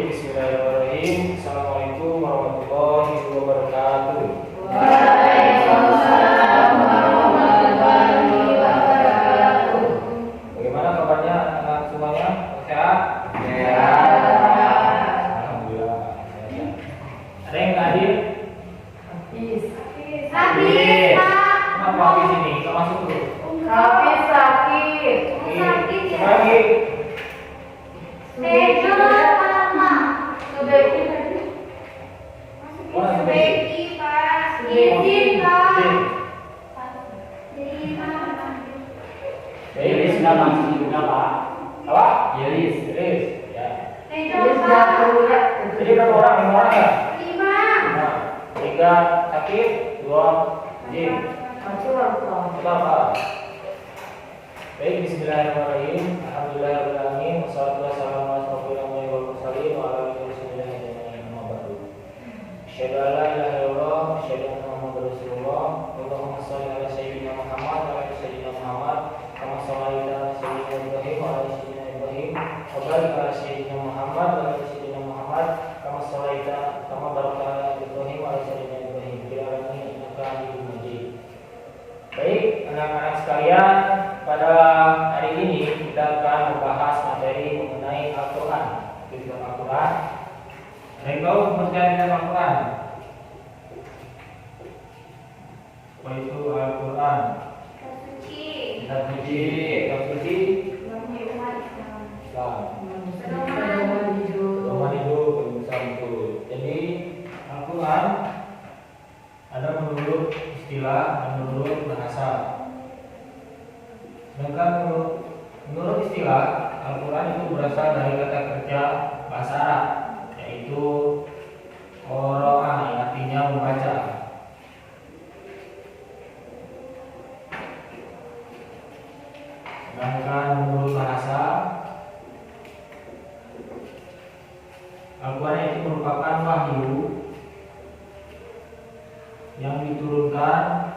Bismillahirrahmanirrahim. Assalamualaikum warahmatullahi wabarakatuh. Waalaikumsalam warahmatullahi wabarakatuh. Bagaimana kabarnya anak-anak semuanya? Sehat? Sehat. Alhamdulillah. Ada yang nggak hadir? Habis. Habis. Kenapa habis ini? Nggak masuk dulu. Habis sakit. Sakit ya. Lagi. Yelis nama juga Pak. Apa? Yelis. Ya. Jadi berapa orang? 5 orang ya? 5. Nah, 3 sakit, 2 jin. Apa? Baik, bismillahirrahmanirrahim. Alhamdulillahirrahmanirrahim. Wassalatu wassalamu ala asyrofil anbiya'i wal mursalin wa ala alihi wasallam ajma'in. Amma ba'du. Asyhadu an la ilaha illallah wa asyhadu anna Muhammadar Rasulullah. Allahumma shalli ala sayyidina Muhammad wa ala sayyidina Muhammad kama shallaita ala sayyidina Ibrahim wa ala sayyidina Ibrahim wa barik ala sayyidina Muhammad wa ala sayyidina Muhammad kama shallaita kama barakta ala Ibrahim wa ala sayyidina Ibrahim fil alamin innaka Hamidum Majid. Baik, anak-anak sekalian, pada hari ini kita akan membahas materi mengenai Al-Quran. Kitab Al-Quran. Ada yang tahu pengertian kitab Al-Quran? Apa itu Al-Quran? Kitab suci. Kitab suci. Pedoman hidup, penyusunan itu. Jadi Al-Quran ada menurut istilah dan menurut bahasa. Sedangkan menurut istilah, Al-Quran itu berasal dari kata kerja bahasa Arab, yaitu qara'a, yang artinya membaca. Sedangkan menurut bahasa, Al-Quran itu merupakan wahyu yang diturunkan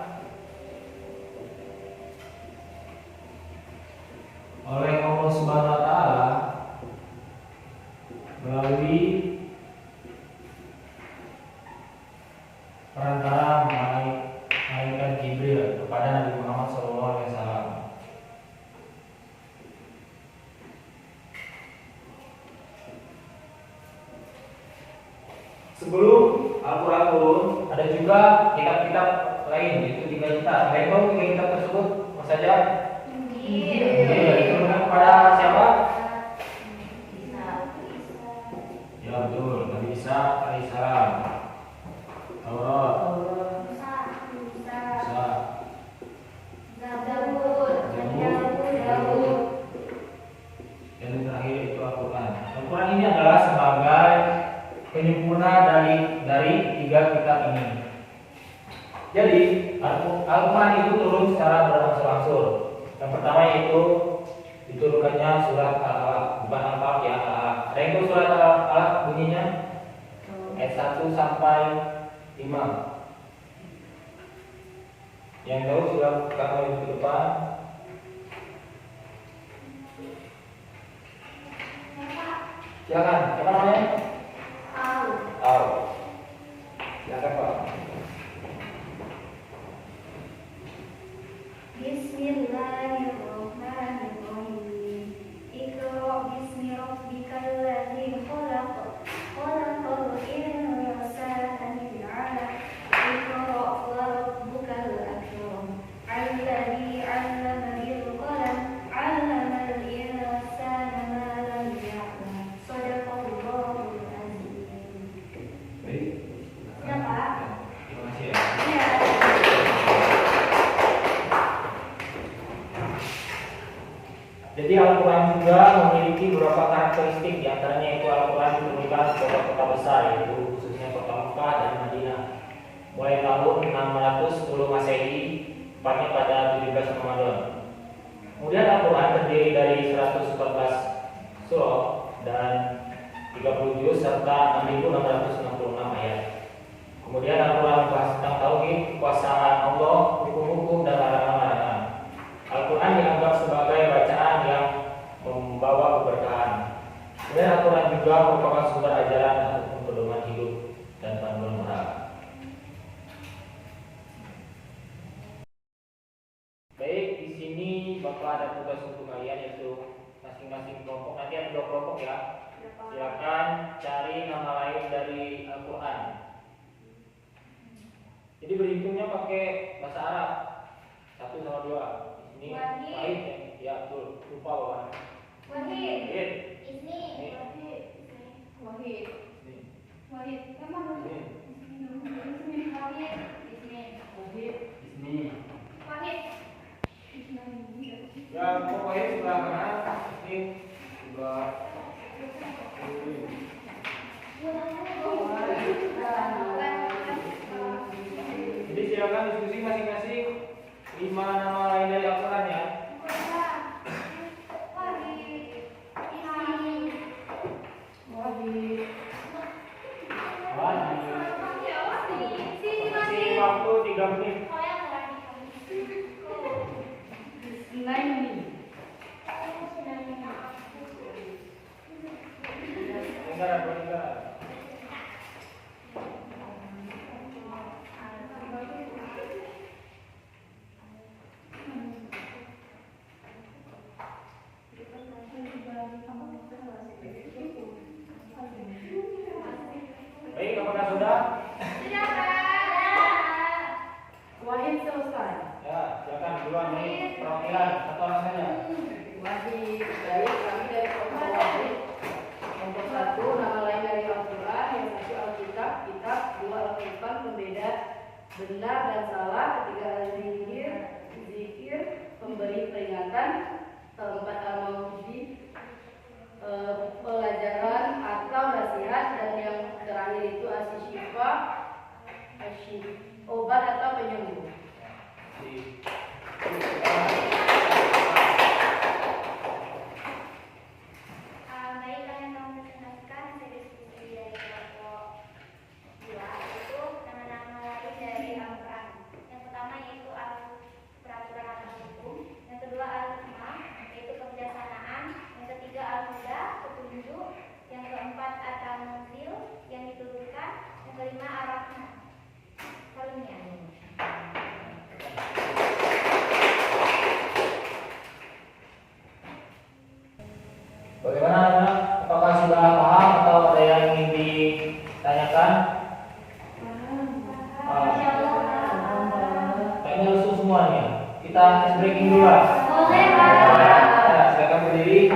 oleh Allah Subhanahu wa taala melalui perantara malaikat Jibril kepada Nabi Muhammad SAW. Sebelum Al-Quran turun, ada juga kitab-kitab lain, yaitu 3 kitab. Ada yang tahu 3 kitab tersebut? Apa saja? Diturunkan kepada siapa? Ya betul, Nabi Isa alaihissalam. Taurat, Musa, Zabur, dan yang terakhir itu Al-Quran. Al-Quran ini adalah sebagai penyempurna dari 3 kitab ini. Jadi Al-Quran itu turun secara berangsur-angsur. Yang pertama yaitu diturunkannya surat Al-Alaq, bukan Al-Falaq ya, Al-Alaq. Ada yang tahu surat Al-Alaq bunyinya? Ayat 1 sampai 5. Yang tahu sudah kamu itu ke depan. Silakan, siapa namanya? Al. Silakan Pak. Bismillahirrahmanirrahim. Iqra bismi rabbikal ladzi khalaq. Khalaqal insana min 'alaq. Iqra wa rabbukal akram. Alladzi 'allama bil qalam. 'Allamal insana ma lam ya'lam. Shadaqallahul azim. Baik. Ya, Pak. Terima kasih ya. Iya. Jadi Al-Quran juga memiliki beberapa karakteristik, diantaranya itu Al-Quran diturunkan ke kota-kota besar, yaitu khususnya kota Mekah dan Madinah, mulai tahun 610 Masehi, tepatnya pada 17 Ramadan. Kemudian Al-Quran terdiri dari 114 surah dan 30 juz serta 6.666 ayat. Kemudian Al-Quran membahas tentang tauhid, kekuasaan Allah, hukum-hukum dan larangan-larangan. Al-Quran dianggap sebagai bacaan yang membawa keberkahan. Dan aturan juga merupakan sumber ajaran ataupun pedoman hidup dan panduan moral. Baik, di sini Bapak ada tugas untuk kalian, yaitu masing-masing kelompok. Nanti ada 2 kelompok ya. Silakan cari nama lain dari Al-Quran. Jadi berhitungnya pakai bahasa Arab. 1 sama 2. Ini baik ya, betul. Lupa Bapak. Wahid. Ini. Wahid. Ini. Wahid. Emang Ini. Wahid. Ini. Wahid. Ya, pokoknya sebelah kanan. Ini sebelah Jadi silakan diskusi masing-masing 5 nama lain dari Al-Quran ya. Kasih waktu 3 menit. Negara, 2 negara. Baik, apakah sudah? Wahid selesai. Ya, silakan duluan nih perwakilan atau orang saja. Wahid. Baik, kami dari kelompok Wahid. Kelompok 1 nama lain dari Al-Quran, yang 1 Alkitab, kitab, 2 Al-Quran, pembeda benar dan salah, 3 Al-Zikir, zikir, pemberi peringatan, 4 Al-Mawjid, pelajaran atau nasihat, dan yang terakhir itu Asy-Syifa, obat atau penyembuh. Baiklah, yang kami presentasikan hasil diskusi dari kelompok 2 itu nama-nama lain dari Al-Quran. Yang pertama yaitu peraturan atau hukum, yang kedua Al-Hikmah yaitu kebijaksanaan, yang ketiga Al-Huda petunjuk, yang keempat At-Tanzil yang diturunkan, yang kelima Ar-Rahman karunia. Bagaimana anak? Apakah sudah paham atau ada yang ingin ditanyakan? Kayaknya lusuh semuanya. Kita tes breaking dulu lah. Boleh, Pak. Ya, silakan berdiri.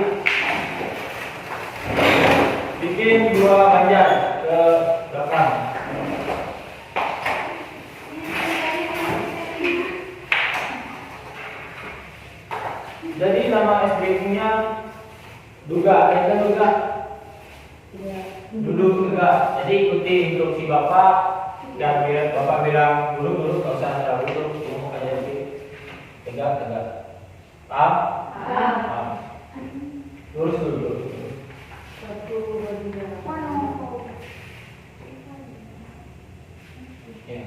Bikin 2 ganjar ke belakang. Jadi nama SBQ-nya duga, ya kan duga? Duduk tegak. Jadi ikuti instruksi Bapak. Dan biar Bapak bilang duduk, nggak usah ada duduk, cuma aja sih. Tegak. Paham? Paham. Lurus dulu. Ya.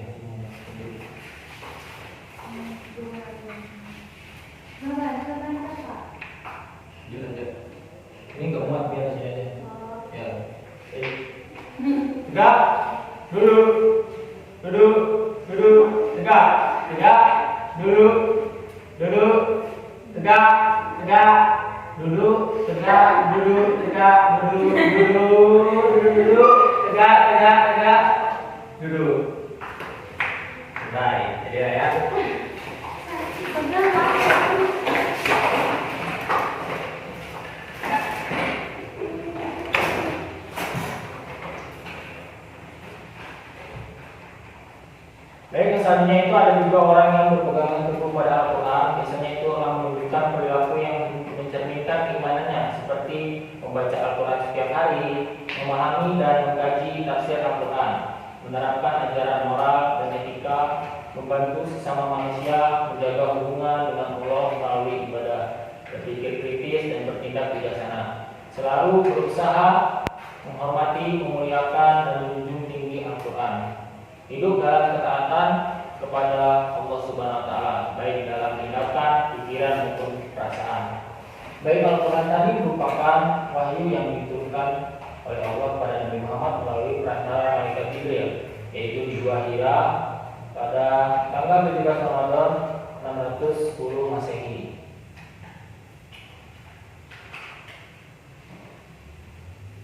Ini nggak muat biar sini aja. Ya. Tegak. Duduk. Tegak. Duduk. Tegak. Duduk. Tegak. Duduk. Baik. Jadi ya. Baik, selanjutnya itu ada juga orang yang berpegangan teguh pada Al-Quran. Biasanya itu orang menunjukkan perilaku yang mencerminkan keimanannya, seperti membaca Al-Quran setiap hari, memahami dan mengkaji tafsir Al-Quran, menerapkan ajaran moral dan etika, membantu sesama manusia, menjaga hubungan dengan Allah melalui ibadah, berpikir kritis dan bertindak bijaksana, selalu berusaha menghormati, memuliakan dan menjunjung tinggi Al-Quran. Hidup dalam ketaatan kepada Allah Subhanahu wa taala, baik dalam tindakan, pikiran maupun perasaan. Baik, Al-Quran tadi merupakan wahyu yang diturunkan oleh Allah kepada Nabi Muhammad melalui perantara malaikat Jibril, yaitu di Gua Hira pada tanggal 17 Ramadan 610 Masehi.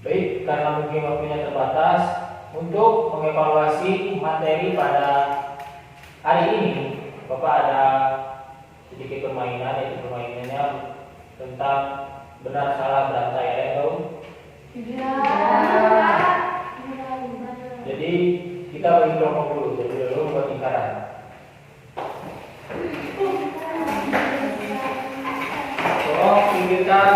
Baik, karena mungkin waktunya terbatas, untuk mengevaluasi materi pada hari ini, Bapak ada sedikit permainan, yaitu permainannya tentang benar salah berantai, ada yang tahu? Jadi kita bagi kelompok dulu, jadi dulu buat lingkaran. Tolong pinggirkan.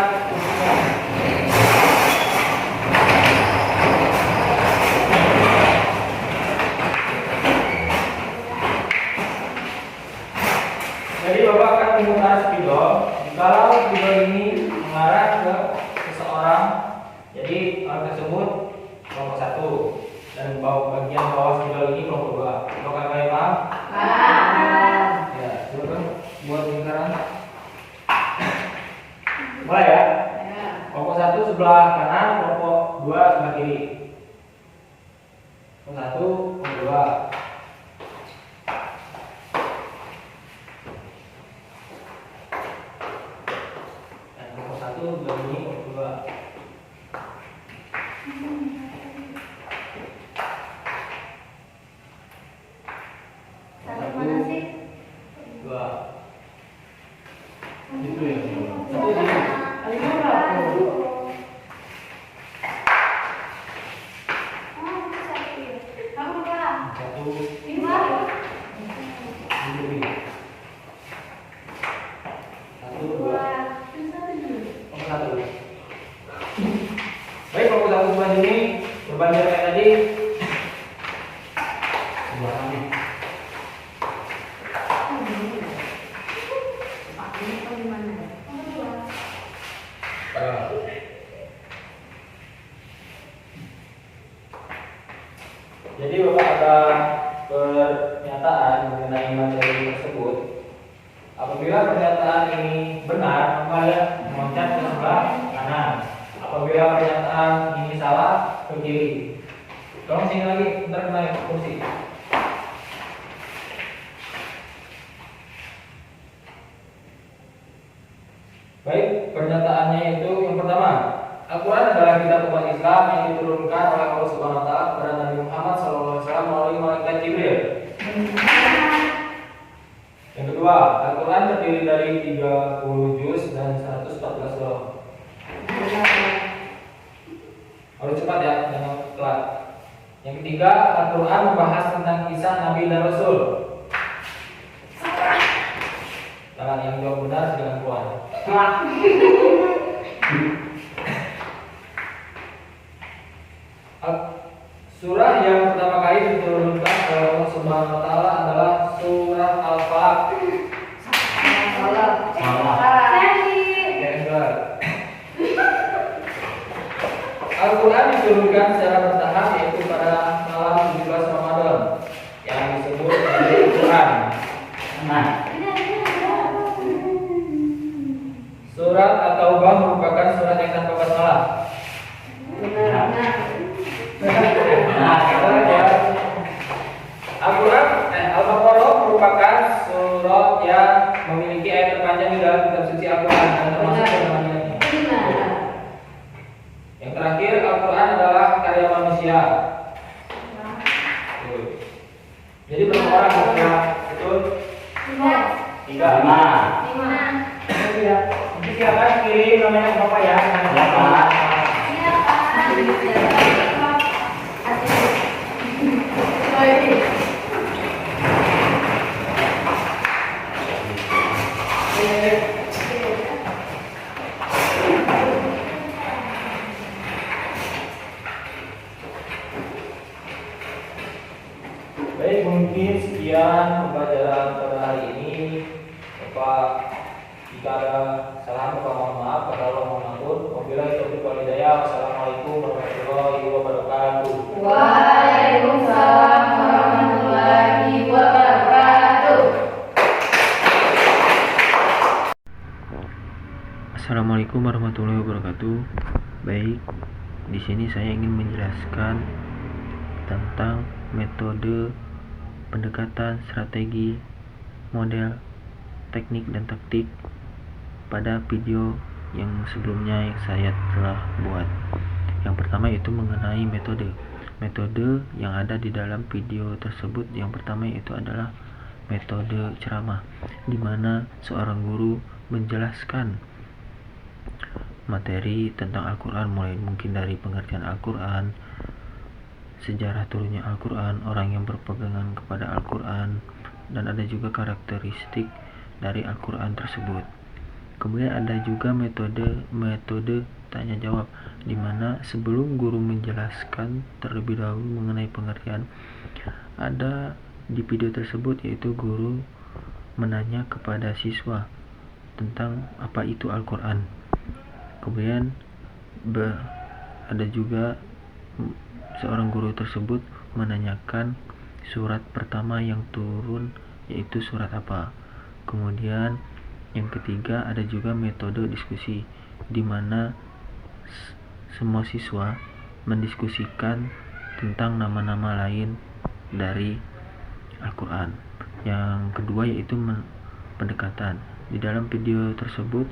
Jadi Bapak akan memutar spidol. Kalau spidol ini mengarah ke seseorang, jadi orang tersebut kelompok 1 dan bagian bawah spidol ini kelompok 2. Apakah kalian paham? Ya, silakan buat lingkaran. Mulai ya. Kelompok 1 sebelah kanan, kelompok 2 sebelah kiri. Kelompok 1, kelompok 2. Baik, kelompok 1 sebelah sini berbanding kayak tadi. Sebelah kami. Jadi Bapak ada pernyataan mengenai materi tersebut. Apabila pernyataan ini benar, maka loncat ke sebelah kanan. Apabila pernyataan ini salah, ke kiri. Tolong sini lagi, ntar naik kursi. Baik, pernyataannya itu yang pertama, Al-Quran adalah kitab umat Islam yang diturunkan oleh Allah Subhanahu Wa Taala kepada Nabi Muhammad SAW melalui malaikat Jibril. Yang kedua, Al-Quran terdiri dari 30 juz dan 114 surah. Harus cepat ya, jangan telat. Yang ketiga, Al-Quran membahas tentang kisah Nabi dan Rasul. Jangan yang jawab benar jangan keluar. Surah yang pertama kali diturunkan oleh Allah Subhanahu Wa Taala adalah surah Al-Falaq. Al-Quran diturunkan secara bertahap, yaitu pada malam 17 Ramadan yang disebut sebagai Al-Quran. Surat At-Taubah merupakan surat yang tanpa basmalah. Al-Quran Al-Baqarah merupakan surat yang memiliki ayat terpanjang di dalam kitab suci Al-Quran dan termasuk permainannya. Yang terakhir, Al-Quran adalah karya manusia. Jadi berapa orang ya? Betul? 3. 5. Silakan kirim namanya Bapak ya. Ya Pak. Baik, mungkin sekian pembelajaran pada hari ini. Bapak, jika ada salah, Bapak mohon maaf. Kalau Allah mohon ampun. Wabillahi taufiq Assalamualaikum warahmatullahi wabarakatuh. Baik, di sini saya ingin menjelaskan tentang metode pendekatan, strategi, model, teknik dan taktik pada video yang sebelumnya yang saya telah buat. Yang pertama itu mengenai metode yang ada di dalam video tersebut. Yang pertama itu adalah metode ceramah, di mana seorang guru menjelaskan materi tentang Al-Quran, mulai mungkin dari pengertian Al-Quran, sejarah turunnya Al-Quran, orang yang berpegangan kepada Al-Quran, dan ada juga karakteristik dari Al-Quran tersebut. Kemudian ada juga metode tanya jawab, di mana sebelum guru menjelaskan terlebih dahulu mengenai pengertian, ada di video tersebut yaitu guru menanya kepada siswa tentang apa itu Al-Quran. Kemudian ada juga seorang guru tersebut menanyakan surat pertama yang turun yaitu surat apa. Kemudian yang ketiga ada juga metode diskusi, di mana semua siswa mendiskusikan tentang nama-nama lain dari Al-Quran. Yang kedua yaitu pendekatan. Di dalam video tersebut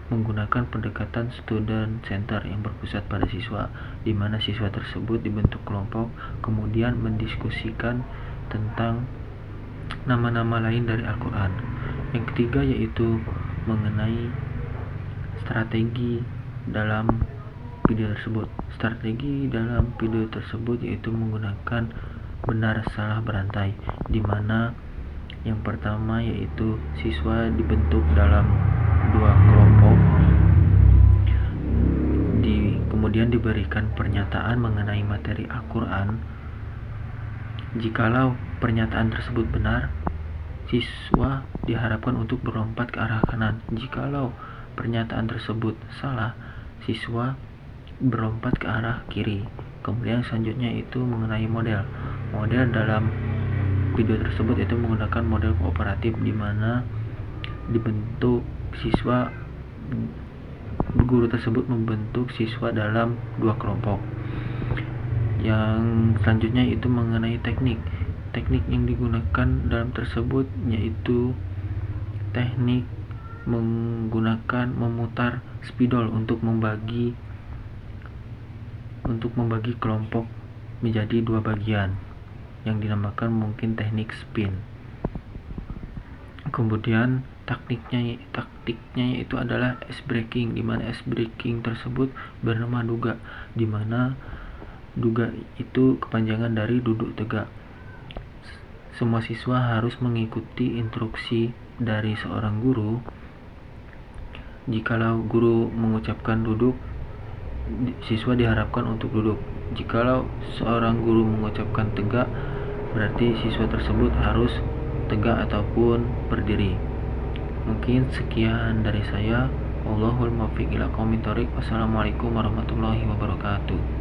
menggunakan pendekatan student center yang berpusat pada siswa, di mana siswa tersebut dibentuk kelompok kemudian mendiskusikan tentang nama-nama lain dari Al-Quran. Yang ketiga yaitu mengenai strategi dalam video tersebut. Strategi dalam video tersebut yaitu menggunakan benar salah berantai, di mana yang pertama yaitu siswa dibentuk dalam 2 kelompok, kemudian diberikan pernyataan mengenai materi Al-Quran. Jikalau pernyataan tersebut benar, siswa diharapkan untuk berlompat ke arah kanan. Jikalau pernyataan tersebut salah, siswa berlompat ke arah kiri. Kemudian selanjutnya itu mengenai model dalam video tersebut itu menggunakan model kooperatif, di mana dibentuk guru tersebut membentuk siswa dalam 2 kelompok. Yang selanjutnya itu mengenai teknik yang digunakan dalam tersebut yaitu teknik menggunakan memutar spidol untuk membagi kelompok menjadi 2 bagian yang dinamakan mungkin teknik spin. Kemudian taktiknya yaitu adalah ice breaking, di mana ice breaking tersebut bernama duga, di mana duga itu kepanjangan dari duduk tegak. Semua siswa harus mengikuti instruksi dari seorang guru. Jikalau guru mengucapkan duduk, siswa diharapkan untuk duduk. Jikalau seorang guru mengucapkan tegak, berarti siswa tersebut harus tegak ataupun berdiri. Mungkin sekian dari saya. Wallahul muwaffiq ila aqwamit thoriq. Wassalamualaikum warahmatullahi wabarakatuh.